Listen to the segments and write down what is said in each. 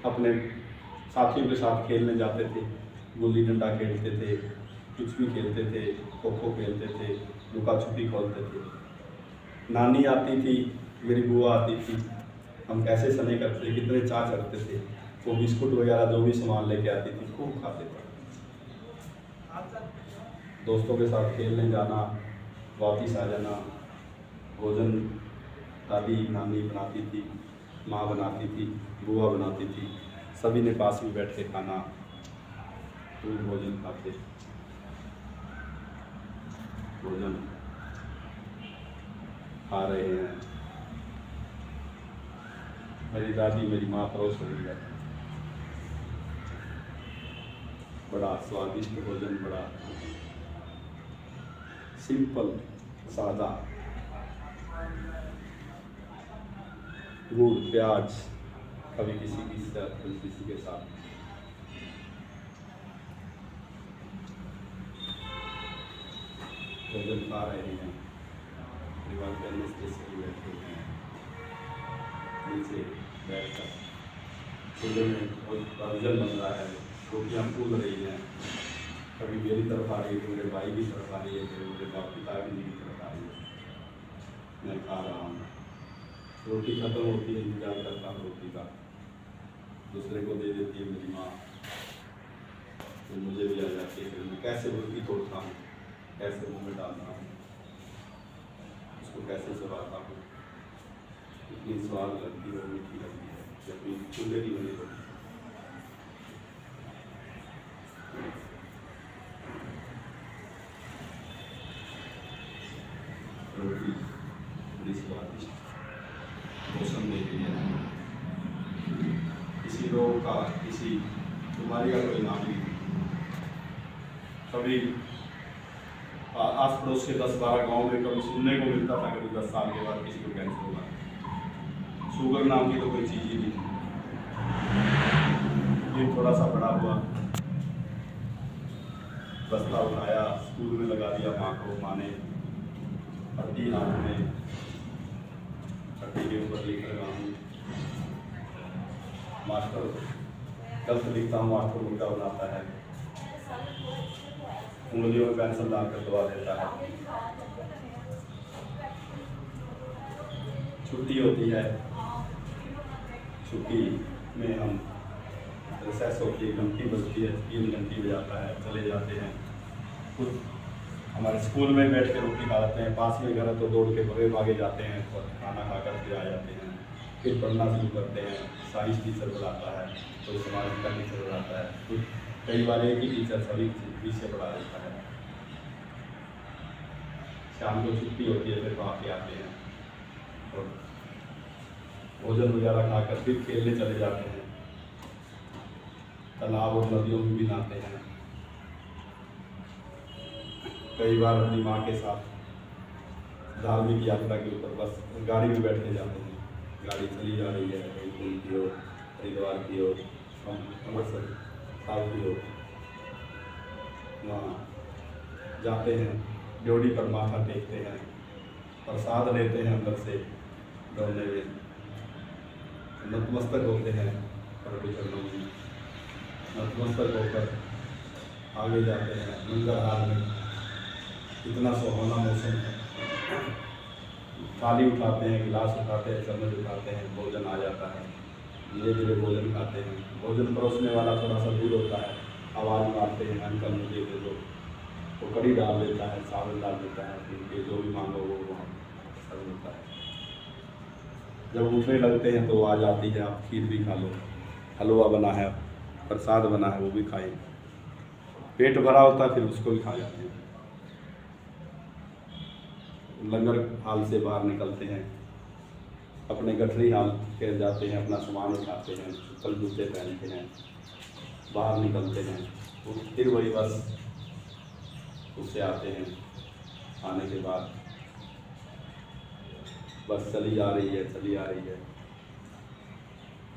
अपने साथियों के साथ खेलने जाते थे, गुल्ली डंडा खेलते थे, कुछ भी खेलते थे, खो खो खेलते थे, लुका छुपी खेलते थे। नानी आती थी, मेरी बुआ आती थी, हम कैसे सने करते, कितने चाह करते थे। वो बिस्कुट वगैरह जो भी सामान लेके आती थी खूब खाते थे। दोस्तों के साथ खेलने जाना, वापिस आ जाना। भोजन दादी नानी बनाती थी, माँ बनाती थी, बुआ बनाती थी, सभी ने पास में बैठ के खाना, खूब भोजन खाते। भोजन खा रहे हैं, मेरी दादी मेरी माँ परोस रही है। बड़ा स्वादिष्ट भोजन, बड़ा सिंपल सादा, गुड़ प्याज, कभी किसी के साथ कभी किसी के साथ। भोजन खा रहे हैं, परिवार के अन्य सदस्य बैठे हैं नीचे बैठकर। चूल्हे में भोजन बन रहा है, रोटियाँ फूल रही हैं, कभी मेरी तरफ आ रही है, मेरे भाई की तरफ आ रही है, मेरे बाप पिताजी की तरफ आ रही है। मैं खा रहा हूँ, रोटी खत्म होती है, इंतजार करता हूँ रोटी का, दूसरे को दे देती है मेरी माँ, तो मुझे भी आ जाती है। फिर मैं कैसे रोटी तोड़ता हूँ, कैसे मुँह में डालता हूँ, उसको कैसे चबाता हूँ, इतनी स्वाद लगती है, मीठी लगती है जब भी चूल्हे की बनी रोटी। रोटी बड़ी स्वादिष्ट, पोषण देती है। किसी रोग का, किसी बीमारी का कोई नाम नहीं। कभी आस पड़ोस के 10-12 गाँव में कभी सुनने को मिलता था, कभी 10 साल के बाद किसी को कैंसर होगा। शुगर नाम की तो कोई चीज़ ही नहीं। फिर थोड़ा सा बड़ा हुआ, बस्ता उठाया, स्कूल में लगा दिया माँ को। माँ ने पट्टी हाथ में, पट्टी के ऊपर लिख रहा हूँ, मास्टर गलत लिखता हूँ, मास्टर उल्टा बनाता है, उंगलियों में पेंसिल डालकर दबा देता है। छुट्टी होती है, छुट्टी में हम रिसेस होती है, घंटी बजती है, 3 घंटी बजाता है, चले जाते हैं। कुछ हमारे स्कूल में बैठ के रोटी खा लेते हैं, पास में घर है तो दौड़ के बड़े भागे जाते हैं और खाना खा कर फिर आ जाते हैं। फिर पढ़ना शुरू करते हैं, साइंस टीचर पढ़ाता है, कोई समाज का टीचर पढ़ाता है, कुछ कई बार एक ही टीचर सभी विषय पढ़ा देता है। शाम को छुट्टी होती है, फिर वहाँ आते हैं और भोजन वगैरह खाकर फिर खेलने चले जाते हैं, तालाब और नदियों में भी नहाते हैं। कई बार अपनी माँ के साथ धार्मिक यात्रा के ऊपर बस गाड़ी में बैठ के जाते हैं, गाड़ी चली जा रही है, कहीं पुल की ओर, हरिद्वार की ओर, अमृतसर साउथ की ओर, वहाँ जाते हैं, ड्योढ़ी पर माथा टेकते हैं, प्रसाद लेते हैं अंदर से, डोलने में नतमस्तक होते हैं, प्रभु चरणों में नतमस्तक होकर आगे जाते हैं। नंगर हाल में इतना सुहाना मौसम है, थाली उठाते हैं, गिलास उठाते हैं, चम्मच उठाते हैं, भोजन आ जाता है, धीरे धीरे भोजन खाते हैं। भोजन परोसने वाला थोड़ा सा दूर होता है, आवाज़ मारते हैं, अंकल मुझे दे दो, वो कड़ी डाल देता है, चावल डाल देता है, फिर जो भी मांगो वो वहाँ सर्व होता है। जब उठने लगते हैं तो आवाज़ आती है, आप खीर भी खा लो, हलवा बना है, प्रसाद बना है, वो भी खाएं। पेट भरा होता है, फिर उसको भी खा जाते हैं। लंगर हाल से बाहर निकलते हैं, अपने गठरी हाल के जाते हैं, अपना सामान उठाते हैं, चप्पल जूते पहनते हैं, बाहर निकलते हैं, फिर वही बस उससे आते हैं। आने के बाद बस चली आ रही है, चली आ रही है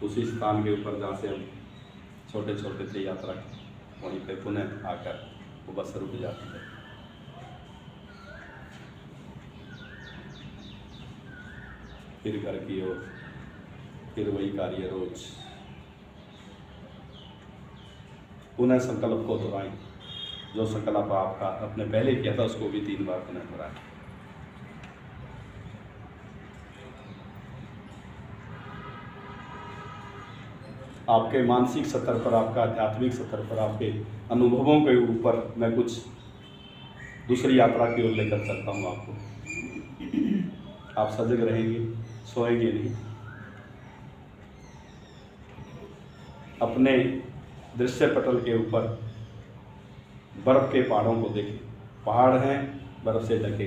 उसी स्थान के ऊपर जहाँ से हम छोटे छोटे थे यात्रा, वहीं पे पुनः आकर वो बस रुक जाती है। फिर घर की ओर, फिर वही कार्य रोज। पुनः संकल्प को दोहराएं। जो संकल्प आपका अपने पहले किया था उसको भी 3 बार पुनः दोहराएं। आपके मानसिक स्तर पर, आपका आध्यात्मिक स्तर पर, आपके अनुभवों के ऊपर मैं कुछ दूसरी यात्रा की ओर लेकर चलता हूँ आपको। आप सजग रहेंगे, सोएंगे नहीं। अपने दृश्य पटल के ऊपर बर्फ के पहाड़ों को देखें। पहाड़ हैं बर्फ से ढके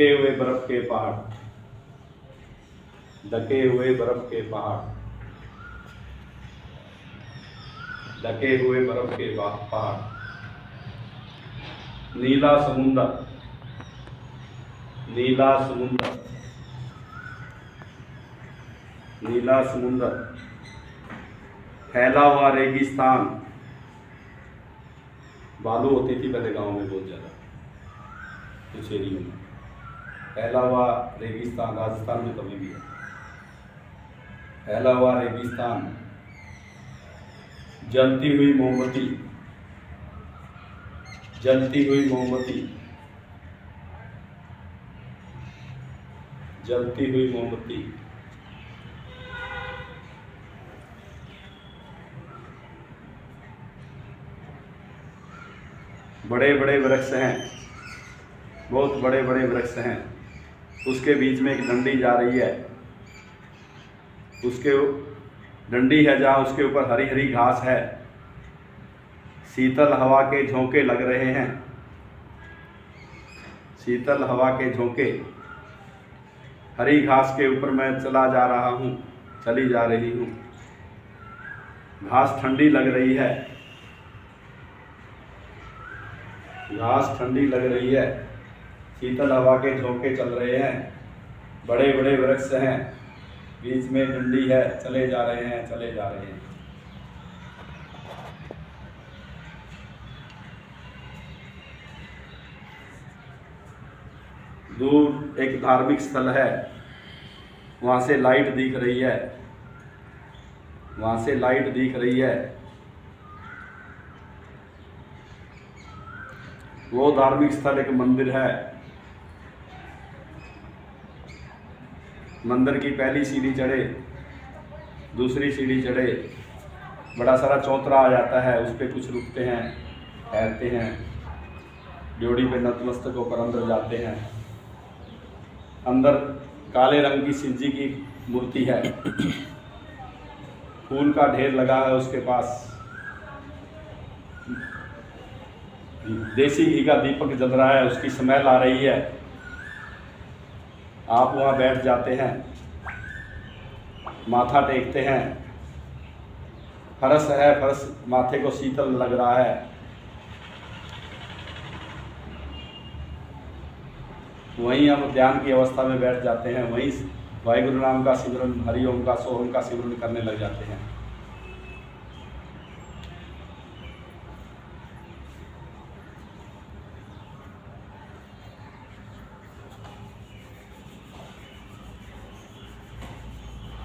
हुए बर्फ के पहाड़, ढके हुए बर्फ के पहाड़, ढके हुए बर्फ के पहाड़। नीला समुंदर, नीला समुंदर, नीला समुंदर, फैला हुआ रेगिस्तान। बालू होती थी पहले गांव में बहुत ज़्यादा, कुछ एरियो में। फैला हुआ रेगिस्तान, राजस्थान में कभी भी है। फैला हुआ रेगिस्तान, जलती हुई मोमबत्ती, जलती हुई मोमबत्ती, जलती हुई मोमबत्ती। बड़े बड़े वृक्ष हैं, बहुत बड़े बड़े वृक्ष हैं। उसके बीच में एक डंडी जा रही है, उसके डंडी है जहाँ, उसके ऊपर हरी हरी घास है। शीतल हवा के झोंके लग रहे हैं, शीतल हवा के झोंके। हरी घास के ऊपर मैं चला जा रहा हूँ, चली जा रही हूँ। घास ठंडी लग रही है, घास ठंडी लग रही है। शीतल हवा के झोंके चल रहे हैं। बड़े बड़े वृक्ष हैं, बीच में डंडी है, चले जा रहे हैं, चले जा रहे हैं। दूर एक धार्मिक स्थल है, वहाँ से लाइट दिख रही है, वहाँ से लाइट दिख रही है। वो धार्मिक स्थल एक मंदिर है। मंदिर की पहली सीढ़ी चढ़े, दूसरी सीढ़ी चढ़े, बड़ा सारा चौतरा आ जाता है, उस पर कुछ रुकते हैं, ठहरते हैं, ड्योढ़ी पे नतमस्तक होकर अंदर जाते हैं। अंदर काले रंग की शिव जी की मूर्ति है, फूल का ढेर लगा है, उसके पास देसी घी का दीपक जल रहा है, उसकी स्मेल आ रही है। आप वहाँ बैठ जाते हैं, माथा टेकते हैं। फर्श है, फर्श माथे को शीतल लग रहा है। वहीं हम ध्यान की अवस्था में बैठ जाते हैं, वहीं वाहिगुरु नाम का सिमरन, हरिओम का, सोहम का सिमरन करने लग जाते हैं।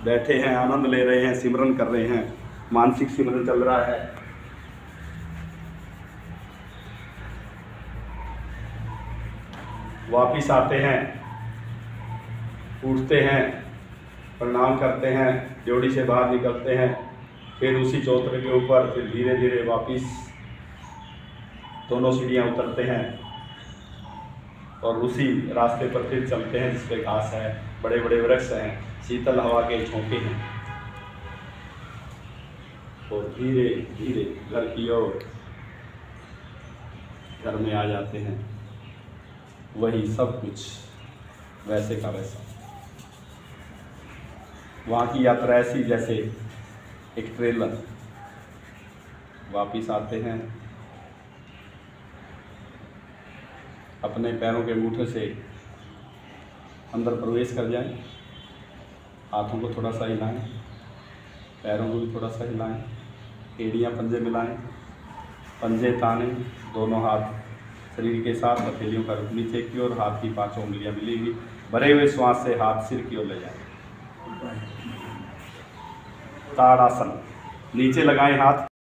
बैठे हैं, आनंद ले रहे हैं, सिमरन कर रहे हैं, मानसिक सिमरन चल रहा है। वापिस आते हैं, उठते हैं, प्रणाम करते हैं, ड्योढ़ी से बाहर निकलते हैं, फिर उसी चौतरे के ऊपर फिर धीरे धीरे वापिस दोनों सीढ़ियाँ उतरते हैं और उसी रास्ते पर फिर चलते हैं जिस पे घास है, बड़े बड़े वृक्ष हैं, शीतल हवा के झोंके हैं। और धीरे धीरे घर की ओर, घर में आ जाते हैं। वही सब कुछ वैसे का वैसा। वहाँ की यात्रा ऐसी जैसे एक ट्रेलर। वापिस आते हैं, अपने पैरों के अंगूठे से अंदर प्रवेश कर जाएं, हाथों को थोड़ा सा हिलाएं, पैरों को भी थोड़ा सा हिलाएं, एड़ियाँ पंजे मिलाएं, पंजे तानें, दोनों हाथ शरीर के साथ, हथेलियों का रुख नीचे की ओर, हाथ की 5 उंगलियां मिलेंगी। भरे हुए श्वास से हाथ सिर की ओर ले जाएं। ताड़ासन, नीचे लगाएं हाथ,